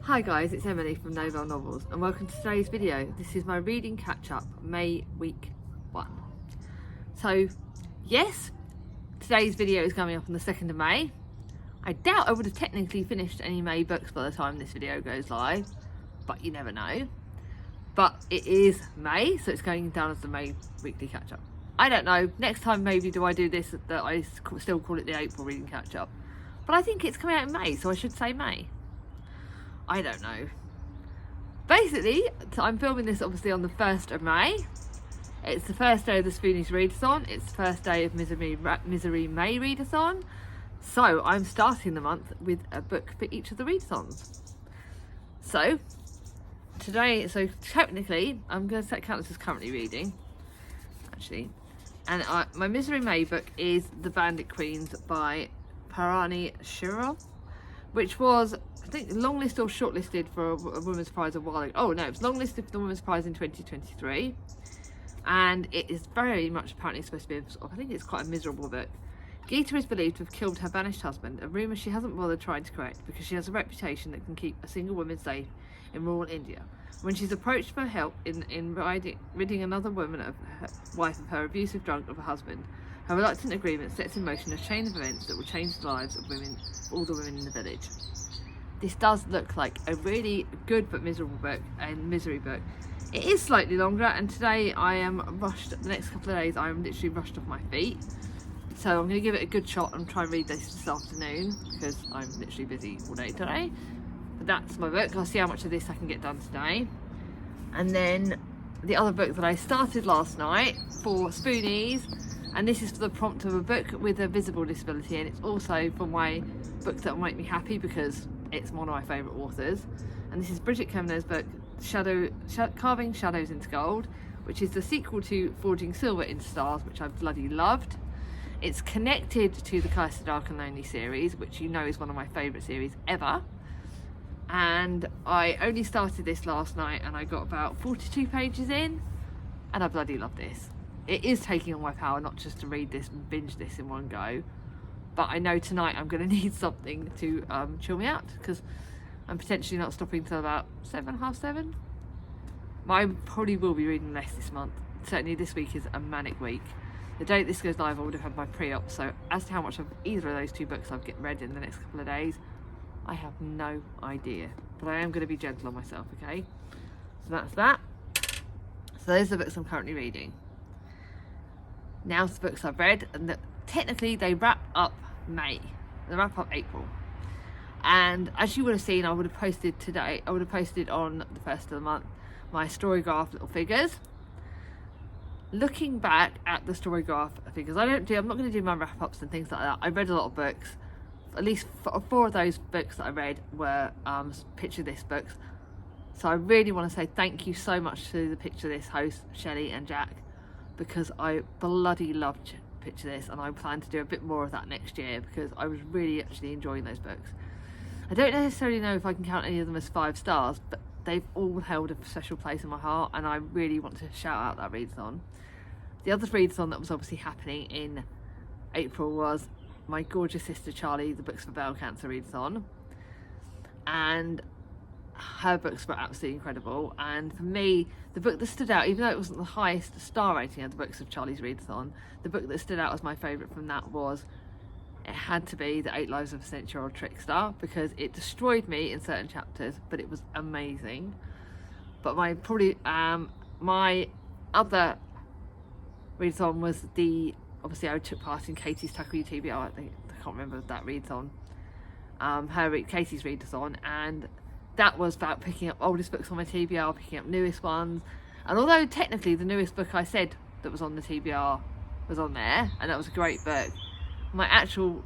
Hi guys, it's Emily from Novel Novels and welcome to today's video. This is my reading catch-up, May week 1. So yes, today's video is coming up on the 2nd of May. I doubt I would have technically finished any May books by the time this video goes live, but you never know. But it is May, so it's going down as the May weekly catch-up. I don't know, next time maybe do I do this, that I still call it the April reading catch-up. But I think it's coming out in May, so I should say May. I don't know. Basically, I'm filming this obviously on the 1st of May. It's the first day of the Spoonies Readathon. It's the first day of Misery May Readathon. So I'm starting the month with a book for each of the readathons. So today, so technically, I'm going to count this as currently reading, actually. And my Misery May book is The Bandit Queens by Parani Shirov, which was, I think, longlisted or shortlisted for a Women's Prize a while ago. Oh no, it was longlisted for the Women's Prize in 2023. And it is very much apparently supposed to be, I think it's quite a miserable book. Geeta is believed to have killed her banished husband, a rumour she hasn't bothered trying to correct because she has a reputation that can keep a single woman safe in rural India. When she's approached for help in ridding another woman of her wife of her abusive drunk of a husband, her reluctant agreement sets in motion a chain of events that will change the lives of women, all the women in the village. This does look like a really good but miserable book, a misery book. It is slightly longer, and today I am rushed. The next couple of days I am literally rushed off my feet. So I'm going to give it a good shot and try and read this afternoon because I'm literally busy all day today. But that's my book. I'll see how much of this I can get done today. And then the other book that I started last night for Spoonies, and this is for the prompt of a book with a visible disability, and it's also for my book that will make me happy because it's one of my favourite authors. And this is Bridget Kemner's book Carving Shadows into Gold, which is the sequel to Forging Silver into Stars, which I bloody loved. It's connected to the Cursed, Dark and Lonely series, which you know is one of my favourite series ever. And I only started this last night and I got about 42 pages in and I bloody love this. It is taking all my power not just to read this and binge this in one go, but I know tonight I'm going to need something to chill me out because I'm potentially not stopping till about 7, half 7. I probably will be reading less this month. Certainly this week is a manic week. The day this goes live I would have had my pre-op, so as to how much of either of those two books I've read in the next couple of days, I have no idea. But I am going to be gentle on myself, okay? So that's that. So those are the books I'm currently reading. Now the books I've read, and technically they wrap up May. They wrap up April. And as you would have seen, I would have posted today, I would have posted on the 1st of the month, my Storygraph little figures. Looking back at the Storygraph figures, I'm not going to do my wrap-ups and things like that. I read a lot of books. At least 4 of those books that I read were Picture This books. So I really want to say thank you so much to the Picture This hosts, Shelley and Jack, because I bloody loved Picture This, and I plan to do a bit more of that next year because I was really actually enjoying those books. I don't necessarily know if I can count any of them as 5 stars, but they've all held a special place in my heart, and I really want to shout out that readathon. The other readathon that was obviously happening in April was my gorgeous sister Charlie, the Books for Bowel Cancer readathon, and her books were absolutely incredible. And for me, the book that stood out, even though it wasn't the highest star rating of the books of Charlie's readathon, the book that stood out as my favourite from that was, it had to be The 8 Lives of a Century-Old Trickster, because it destroyed me in certain chapters, but it was amazing. But my other readathon was obviously I took part in Katie's Tackle You TBR, I can't remember that readathon, Katie's readathon, and that was about picking up oldest books on my TBR, picking up newest ones. And although technically the newest book I said that was on the TBR was on there, and that was a great book, my actual,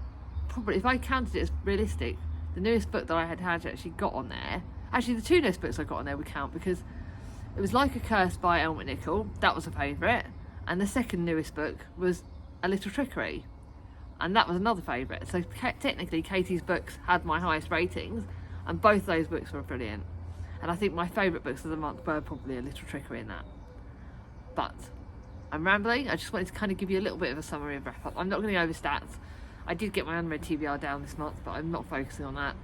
probably if I counted it as realistic, the newest book that I had actually got on there, actually the 2 newest books I got on there would count, because it was Like a Curse by Elle McNichol, that was a favourite, and the second newest book was A Little Trickery, and that was another favourite. So technically Katie's books had my highest ratings, and both those books were brilliant. And I think my favourite books of the month were probably A Little Trickery in that. But I'm rambling. I just wanted to kind of give you a little bit of a summary of wrap up. I'm not going to go over stats. I did get my unread TBR down this month, but I'm not focusing on that.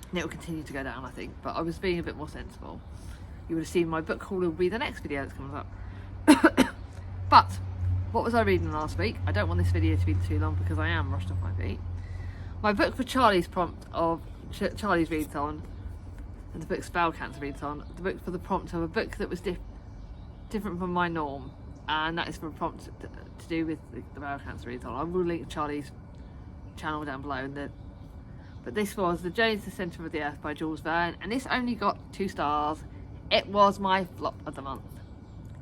and it will continue to go down, I think, but I was being a bit more sensible. You would have seen my book haul will be the next video that comes up. But what was I reading last week? I don't want this video to be too long because I am rushed off my feet. My book for Charlie's prompt of Charlie's Readathon, and the book's Bowel Cancer Readathon, the book for the prompt of a book that was different from my norm, and that is for a prompt to do with the Bowel Cancer Readathon. I will link Charlie's channel down below, but this was The Journey to the Centre of the Earth by Jules Verne, and this only got 2 stars. It was my flop of the month.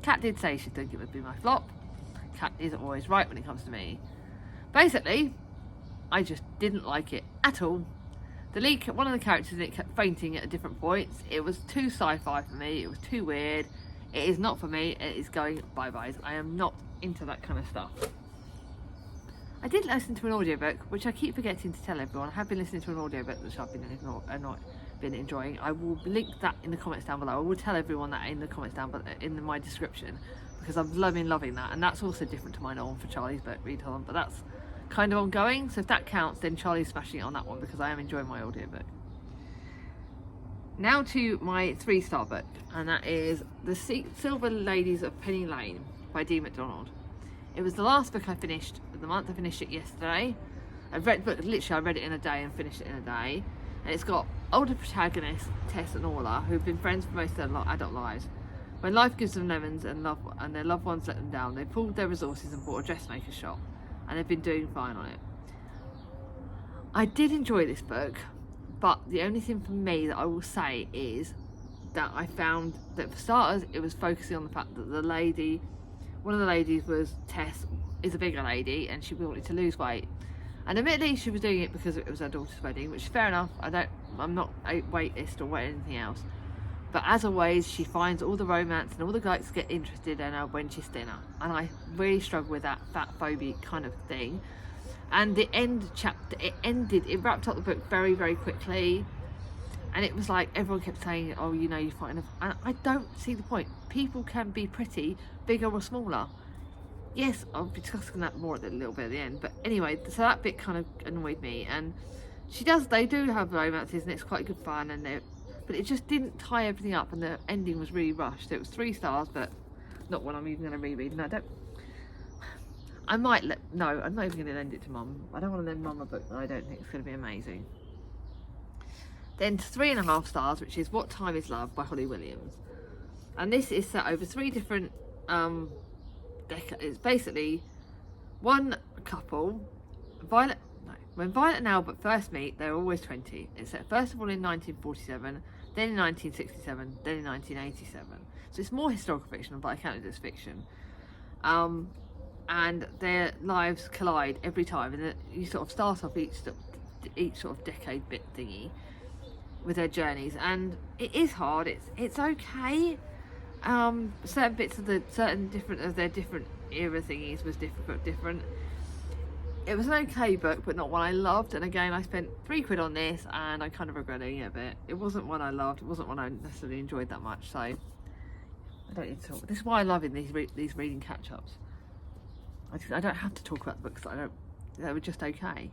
Kat did say she'd think it would be my flop. Kat isn't always right when it comes to me. Basically, I just didn't like it at all. One of the characters in it kept fainting at different points. It was too sci-fi for me. It was too weird. It is not for me. It is going bye-byes. I am not into that kind of stuff. I did listen to an audiobook, which I keep forgetting to tell everyone. I have been listening to an audiobook which I've been enjoying. I will link that in the comments down below. I will tell everyone that in the comments down below, in my description, because I'm loving that, and that's also different to my norm for Charlie's book Readathon, but that's kind of ongoing, so if that counts, then Charlie's smashing it on that one because I am enjoying my audiobook. Now to my 3-star book, and that is The Silver Ladies of Penny Lane by Dee MacDonald. It was the last book I finished of the month. I finished it yesterday. I read it in a day and finished it in a day. And it's got older protagonists, Tess and Orla, who've been friends for most of their adult lives. When life gives them lemons and their loved ones let them down, they pulled their resources and bought a dressmaker's shop, and they've been doing fine on it. I did enjoy this book, but the only thing for me that I will say is that I found that, for starters, it was focusing on the fact that one of the ladies was Tess, is a bigger lady, and she wanted to lose weight. And admittedly, she was doing it because it was her daughter's wedding, which is fair enough. I'm not a weightist or anything else. But as always, she finds all the romance and all the guys get interested in her when she's thinner. And I really struggle with that fat phobia kind of thing. And the end chapter, it wrapped up the book very, very quickly. And it was like, everyone kept saying, oh, you know, you're fighting. And I don't see the point. People can be pretty, bigger or smaller. Yes, I'll be discussing that more a little bit at the end. But anyway, so that bit kind of annoyed me. And they do have romances, and it's quite good fun. But it just didn't tie everything up, and the ending was really rushed. It was 3 stars, but not one I'm even going to reread. And I'm not even going to lend it to Mum. I don't want to lend Mum a book that I don't think is going to be amazing. Then 3.5 stars, which is What Time Is Love by Holly Williams. And this is set over 3 different decades. It's basically one couple, when Violet and Albert first meet, they're always 20. It's set first of all in 1947, then in 1967, then in 1987. So it's more historical fiction, but I count it as fiction. And their lives collide every time, and you sort of start off each sort of decade bit thingy with their journeys, and it is hard. It's okay. Certain bits of their different era thingies was different. It was an okay book, but not one I loved. And again, I spent £3 on this, and I kind of regretting it a bit. It wasn't one I loved. It wasn't one I necessarily enjoyed that much. So I don't need to talk. This is why I love in these reading catch-ups. I don't have to talk about the books that were just okay.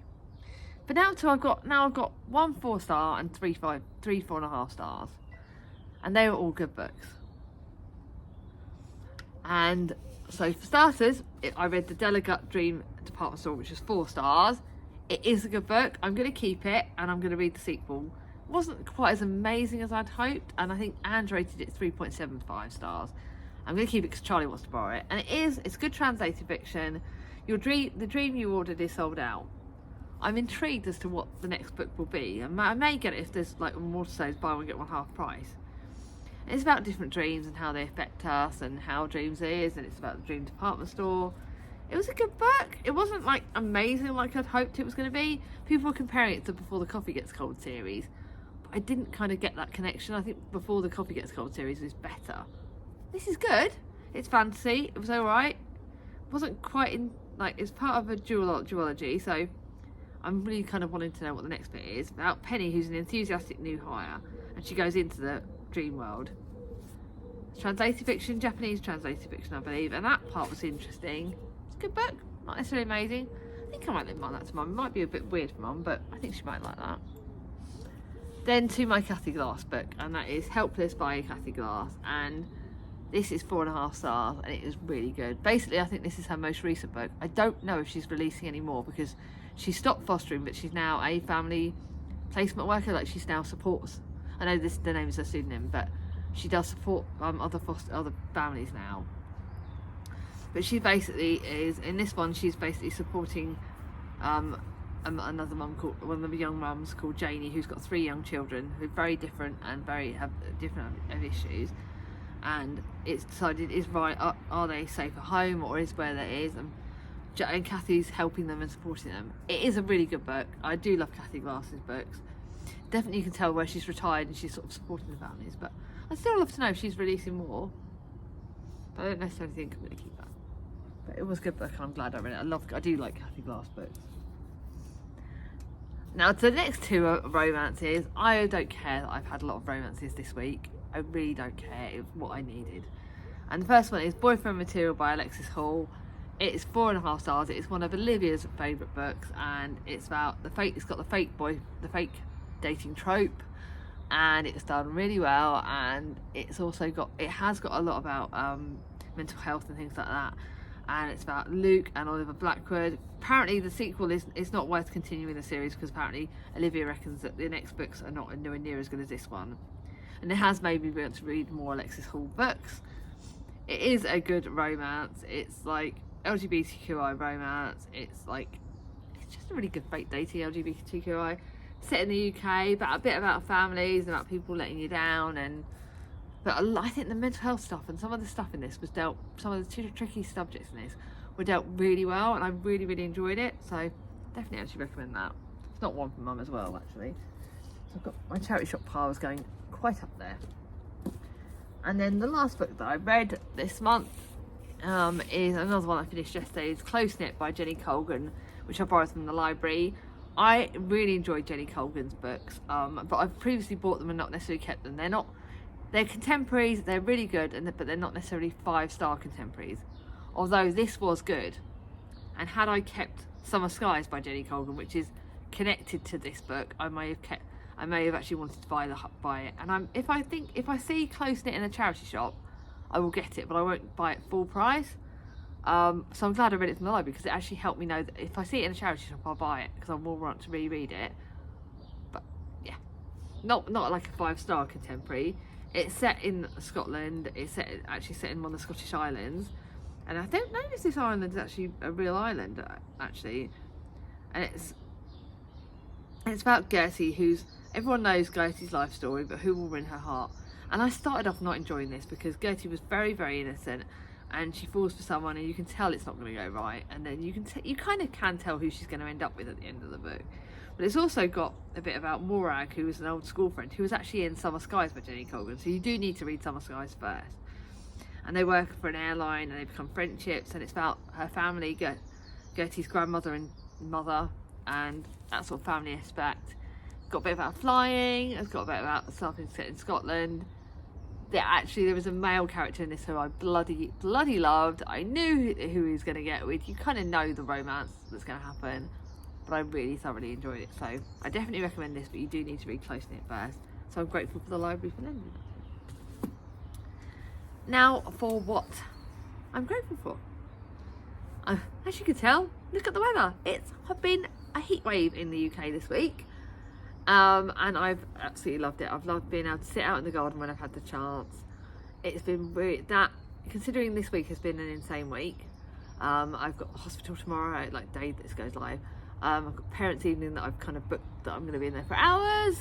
But I've got 1 4-star and 3 4.5 stars, and they were all good books. And so for starters, I read The Delegate Dream Department Store, which was 4 stars. It is a good book. I'm going to keep it, and I'm going to read the sequel. It wasn't quite as amazing as I'd hoped, and I think Ange rated it 3.75 stars. I'm going to keep it because Charlie wants to borrow it. And it's good translated fiction. The dream you ordered is sold out. I'm intrigued as to what the next book will be. I may get it if there's like more to say, buy one get one half price. And it's about different dreams and how they affect us and how dreams is, and it's about the dream department store. It was a good book. It wasn't like amazing like I'd hoped it was going to be. People were comparing it to Before the Coffee Gets Cold series, but I didn't kind of get that connection. I think Before the Coffee Gets Cold series was better. This is good. It's fantasy. It was alright. It wasn't quite in, like, it's part of a duology, so I'm really kind of wanting to know what the next bit is. About Penny, who's an enthusiastic new hire, and she goes into the dream world. It's translated fiction, Japanese translated fiction, I believe, and that part was interesting. It's a good book. Not necessarily amazing. I think I might lend that to Mum. It might be a bit weird for Mum, but I think she might like that. Then to my Kathy Glass book, and that is Helpless by Kathy Glass, and this is 4.5 stars, and it is really good. Basically, I think this is her most recent book. I don't know if she's releasing any more because she stopped fostering, but she's now a family placement worker. Like, she's now supports, I know the name is her pseudonym, but she does support other families now. But she basically is, in this one, she's basically supporting another mum, called one of the young mums called Janie, who's got 3 young children who are very different and have different issues. And it's decided, are they safe at home, or is where that is, and Kathy's helping them and supporting them. It is a really good book. I do love Kathy Glass's books. Definitely you can tell where she's retired and she's sort of supporting the families, but I'd still love to know if she's releasing more. But I don't necessarily think I'm going to keep that. But it was a good book, and I'm glad I read it. I do like Kathy Glass books. Now, the next 2 are romances. I don't care that I've had a lot of romances this week. I really don't care. It was what I needed. And the first one is Boyfriend Material by Alexis Hall. It's 4.5 stars. It's one of Olivia's favourite books, and it's about it's got the fake dating trope, and it's done really well, and it has got a lot about mental health and things like that. And it's about Luke and Oliver Blackwood. Apparently the sequel is not worth continuing the series, because apparently Olivia reckons that the next books are not nowhere near as good as this one. And it has made me want to read more Alexis Hall books. It is a good romance. It's like LGBTQI romance. It's just a really good fake dating LGBTQI. Set in the UK, but a bit about families, about people letting you down, but I think the mental health stuff and some of the stuff in this some of the tricky subjects in this were dealt really well, and I really, really enjoyed it. So definitely actually recommend that. It's not one for mum as well, actually. So I've got my charity shop piles going quite up there. And then the last book that I read this month is another one I finished yesterday. It's Close Knit by Jenny Colgan, which I borrowed from the library. I really enjoyed Jenny Colgan's books, but I've previously bought them and not necessarily kept them. They're contemporaries, they're really good, but they're not necessarily 5-star contemporaries. Although this was good. And had I kept Summer Skies by Jenny Colgan, which is connected to this book, I may have actually wanted to buy it. And if I see Close Knit in a charity shop, I will get it, but I won't buy it full price. So I'm glad I read it from the library, because it actually helped me know that if I see it in a charity shop, I'll buy it, because I will want to reread it. But yeah, not like a 5-star contemporary. It's set in Scotland. It's actually set in one of the Scottish islands, and I don't know if this island is actually a real island, actually. And it's about Gertie, everyone knows Gertie's life story, but who will win her heart. And I started off not enjoying this because Gertie was very, very innocent, and she falls for someone, and you can tell it's not going to go right, and then you kind of can tell who she's going to end up with at the end of the book. But it's also got a bit about Morag, who was an old school friend, who was actually in Summer Skies by Jenny Colgan. So you do need to read Summer Skies first. And they work for an airline, and they become friendships, and it's about her family, Gertie's grandmother and mother, and that sort of family aspect. Got a bit about flying. It's got a bit about something set in Scotland. There was a male character in this who I bloody loved. I knew who he was going to get with. You kind of know the romance that's going to happen. But I really thoroughly enjoyed it, so I definitely recommend this, but you do need to read Close Knit first. So I'm grateful for the library for lending it. Now for what I'm grateful for. As you can tell, look at the weather. It's been a heat wave in the UK this week, and I've absolutely loved it. I've loved being able to sit out in the garden when I've had the chance. It's been really, considering this week has been an insane week. I've got a hospital tomorrow, day that this goes live. I've got parents' evening that I've kind of booked, that I'm going to be in there for hours.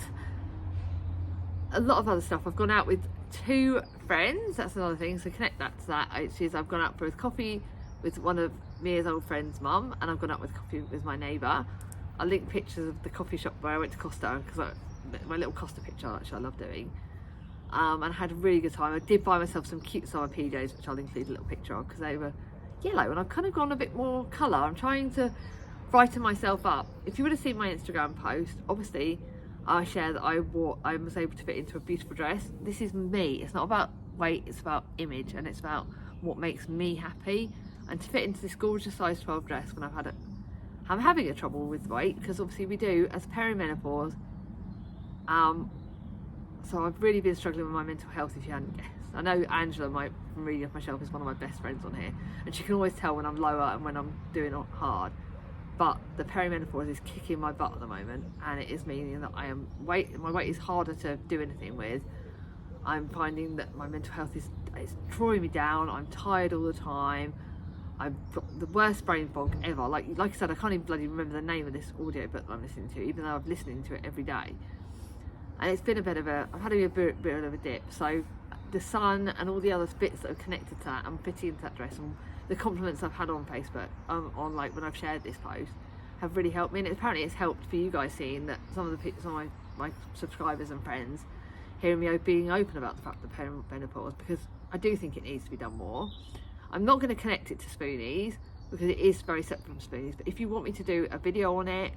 A lot of other stuff. I've gone out with 2 friends. That's another thing. So connect that to that. I've gone out for coffee with one of Mia's old friend's mum, and I've gone out with coffee with my neighbour. I'll link pictures of the coffee shop where I went to Costa, because my little Costa picture, which I love doing. And I had a really good time. I did buy myself some cute summer PJs, which I'll include a little picture of, because they were yellow, and I've kind of gone a bit more colour. I'm trying to brighten myself up. If you would have seen my Instagram post, obviously I share that I was able to fit into a beautiful dress. This is me. It's not about weight, it's about image, and it's about what makes me happy. And to fit into this gorgeous size 12 dress when I'm having a trouble with weight, because obviously we do, as perimenopause, So I've really been struggling with my mental health, if you hadn't guessed. I know Angela, from Reading Off My Shelf, is one of my best friends on here, and she can always tell when I'm lower and when I'm doing it hard. But the perimenopause is kicking my butt at the moment, and it is meaning that my weight is harder to do anything with. I'm finding that my mental health is drawing me down. I'm tired all the time. I've got the worst brain fog ever. Like I said, I can't even bloody remember the name of this audio book that I'm listening to, even though I'm listening to it every day. And it's been I've had a bit of a dip. So the sun and all the other bits that are connected to that, I'm fitting into that dress, and the compliments I've had on Facebook, on like when I've shared this post, have really helped me. And apparently it's helped for you guys seeing that some of my subscribers and friends hearing me being open about the fact of perimenopause, because I do think it needs to be done more. I'm not going to connect it to Spoonies because it is very separate from Spoonies, but if you want me to do a video on it,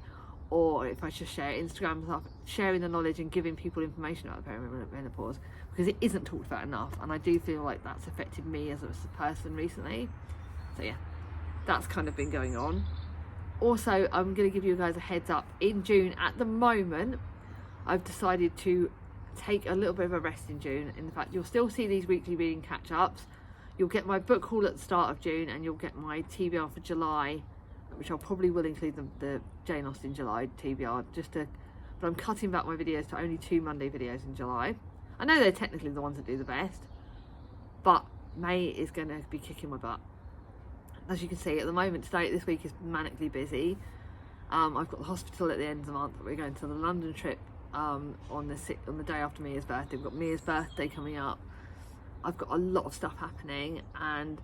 or if I just share Instagram stuff, sharing the knowledge and giving people information about perimenopause, because it isn't talked about enough, and I do feel like that's affected me as a person recently. So yeah, that's kind of been going on. Also, I'm going to give you guys a heads up. In June, at the moment, I've decided to take a little bit of a rest in June. In fact, you'll still see these weekly reading catch-ups. You'll get my book haul at the start of June, and you'll get my TBR for July, which I probably will include the Jane Austen July TBR, but I'm cutting back my videos to only 2 Monday videos in July. I know they're technically the ones that do the best, but May is going to be kicking my butt. As you can see, at the moment, this week is manically busy. I've got the hospital at the end of the month. We're going to the London trip on the day after Mia's birthday. We've got Mia's birthday coming up. I've got a lot of stuff happening, and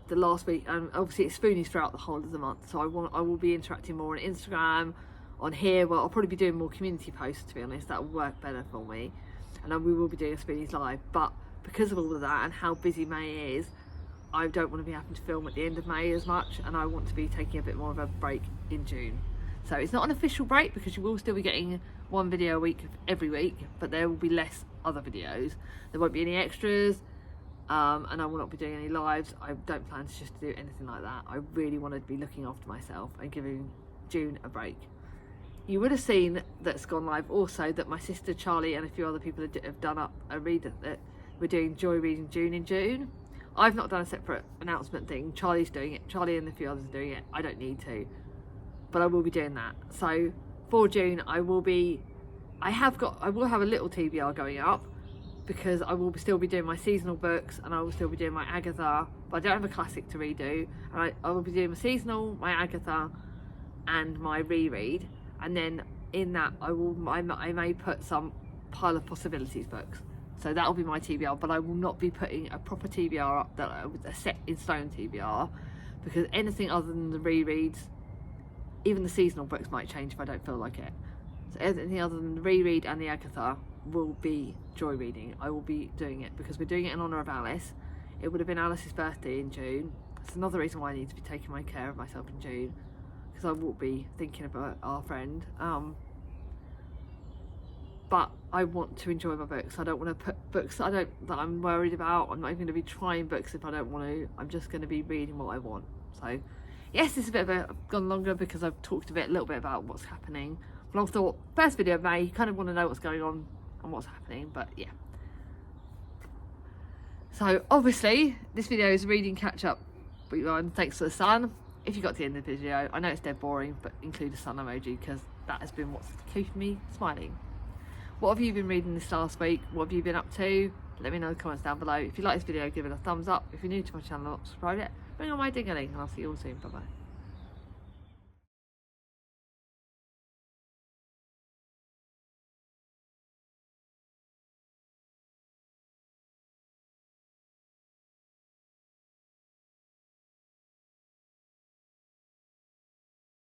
the last week, obviously it's Spoonies throughout the whole of the month, so I will be interacting more on Instagram, on here. Well, I'll probably be doing more community posts, to be honest. That will work better for me, and we will be doing a Spoonies live. But because of all of that and how busy May is, I don't want to be having to film at the end of May as much, and I want to be taking a bit more of a break in June. So it's not an official break, because you will still be getting 1 video a week every week, but there will be less other videos. There won't be any extras. And I will not be doing any lives. I don't plan to just do anything like that. I really want to be looking after myself and giving June a break. You would have seen that's gone live also that my sister Charlie and a few other people have done up a reader that we're doing Joy Reading June in June. I've not done a separate announcement thing. Charlie's doing it. Charlie and a few others are doing it. I don't need to, but I will be doing that. So for June, I will have a little TBR going up, because I will still be doing my seasonal books, and I will still be doing my Agatha, but I don't have a classic to redo. And I will be doing my seasonal, my Agatha, and my reread. And then in that, I may put some pile of possibilities books. So that will be my TBR, but I will not be putting a proper TBR up, a set in stone TBR, because anything other than the rereads, even the seasonal books might change if I don't feel like it. So anything other than the reread and the Agatha will be Joy Reading. I will be doing it because we're doing it in honour of Alice. It would have been Alice's birthday in June. That's another reason why I need to be taking my care of myself in June, because I will be thinking about our friend. But I want to enjoy my books. I don't want to put books that I'm worried about. I'm not even going to be trying books if I don't want to. I'm just going to be reading what I want. So yes, this is I've gone longer because I've talked a little bit about what's happening. But I thought, first video of May, you kind of want to know what's going on and what's happening, but yeah. So obviously this video is reading catch up week 1, thanks to the sun. If you got to the end of the video, I know it's dead boring, but include a sun emoji, because that has been what's keeping me smiling. What have you been reading this last week? What have you been up to? Let me know in the comments down below. If you like this video, give it a thumbs up. If you're new to my channel, subscribe it. Bring on my ding-a-ling, and I'll see you all soon. Bye bye.